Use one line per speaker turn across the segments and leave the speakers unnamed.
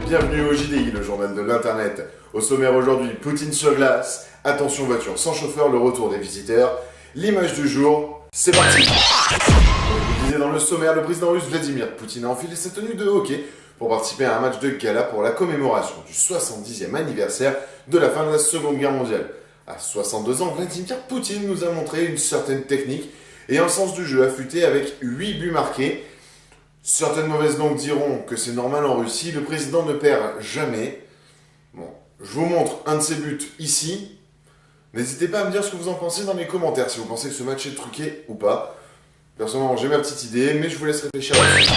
bienvenue au JDI, le journal de l'internet. Au sommaire aujourd'hui, Poutine sur glace, attention voiture sans chauffeur, le retour des visiteurs, l'image du jour, c'est parti. Comme je vous disais dans le sommaire, le président russe Vladimir Poutine a enfilé sa tenue de hockey pour participer à un match de gala pour la commémoration du 70e anniversaire de la fin de la Seconde Guerre mondiale. À 62 ans, Vladimir Poutine nous a montré une certaine technique et un sens du jeu affûté avec 8 buts marqués. Certaines mauvaises langues diront que c'est normal en Russie, le président ne perd jamais. Bon, je vous montre un de ses buts ici. N'hésitez pas à me dire ce que vous en pensez dans les commentaires, si vous pensez que ce match est truqué ou pas. Personnellement, j'ai ma petite idée, mais je vous laisse réfléchir là-dessus.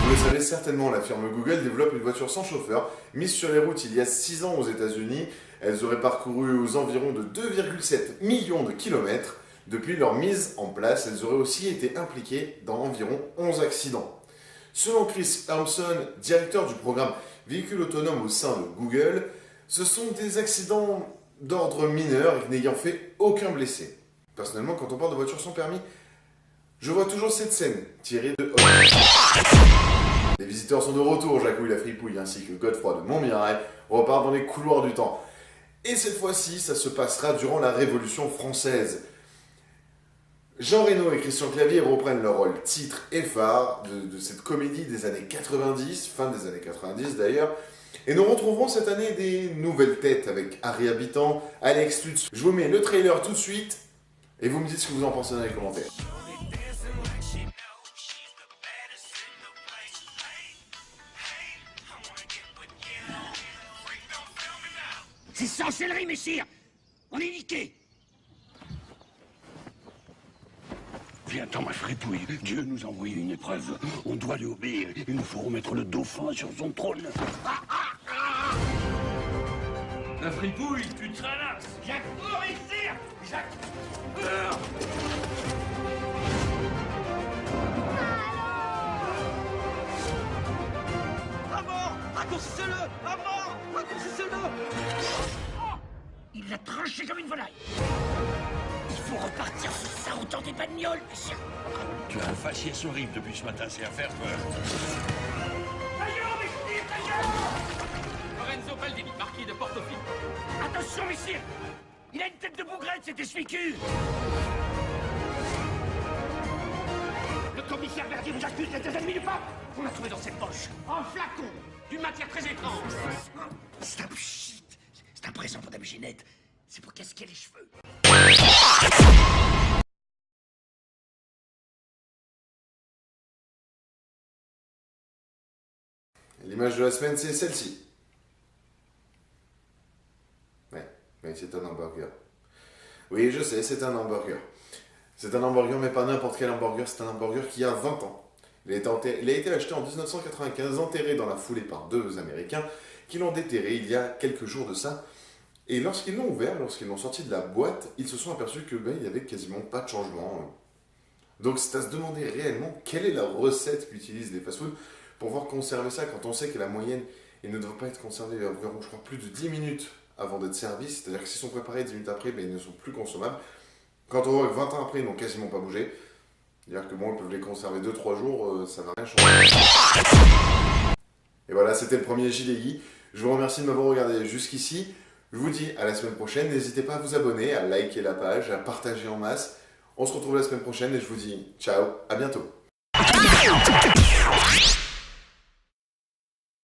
Vous le savez certainement, la firme Google développe une voiture sans chauffeur, mise sur les routes il y a 6 ans aux États-Unis. Elles auraient parcouru aux environs de 2,7 millions de kilomètres. Depuis leur mise en place, elles auraient aussi été impliquées dans environ 11 accidents. Selon Chris Urmson, directeur du programme Véhicules autonomes au sein de Google, ce sont des accidents d'ordre mineur n'ayant fait aucun blessé. Personnellement, quand on parle de voiture sans permis, je vois toujours cette scène tirée de Les visiteurs sont de retour, Jacouille la fripouille ainsi que Godefroy de Montmirail repartent dans les couloirs du temps. Et cette fois-ci, ça se passera durant la Révolution française. Jean Reno et Christian Clavier reprennent leur rôle titre et phare de cette comédie des années 90, fin des années 90 d'ailleurs. Et nous retrouverons cette année des nouvelles têtes avec Harry Habitant, Alex Lutz. Je vous mets le trailer tout de suite et vous me dites ce que vous en pensez dans les commentaires.
C'est sorcellerie, messire! On est niqué!
Viens-t'en, ma fripouille. Dieu nous a envoyé une épreuve. On doit lui obéir. Il nous faut remettre le dauphin sur son trône.
La fripouille, tu te ralasses!
Jacques, cours, messire! Jacques!
À mort! Raccourcissez-le! À mort! Raccourcissez-le!
Oh, il l'a tranché comme une volaille! Il faut repartir sur ça autant des bagnoles, messire!
Tu as un faciès horrible depuis ce matin, c'est à faire peur.
Taillon, messire, taillon!
Lorenzo Baldini, marquis de Portofino.
Attention, messire! Il a une tête de bougrette, cet essuie-cul! Le commissaire Verdier vous accuse d'être des ennemis du pape! On l'a trouvé dans cette poche, en flacon, d'une matière très étrange. C'est un shit. C'est un présent pour Dame Ginette. C'est pour casquer les cheveux.
L'image de la semaine, c'est celle-ci. Oui, c'est un hamburger. Oui, je sais, c'est un hamburger. C'est un hamburger, mais pas n'importe quel hamburger, c'est un hamburger qui a 20 ans. Il a été acheté en 1995, enterré dans la foulée par 2 Américains qui l'ont déterré il y a quelques jours de ça. Et lorsqu'ils l'ont ouvert, lorsqu'ils l'ont sorti de la boîte, ils se sont aperçus que il n'y avait quasiment pas de changement. Donc c'est à se demander réellement quelle est la recette qu'utilisent les fast-foods pour pouvoir conserver ça quand on sait que la moyenne, il ne doit pas être conservé environ, je crois, plus de 10 minutes avant d'être servis. C'est-à-dire que s'ils sont préparés 10 minutes après, ils ne sont plus consommables. Quand on voit que 20 ans après, ils n'ont quasiment pas bougé, c'est-à-dire que bon, ils peuvent les conserver 2-3 jours, ça va rien changer. Et voilà, c'était le premier JDI. Je vous remercie de m'avoir regardé jusqu'ici. Je vous dis à la semaine prochaine. N'hésitez pas à vous abonner, à liker la page, à partager en masse. On se retrouve la semaine prochaine et je vous dis ciao, à bientôt.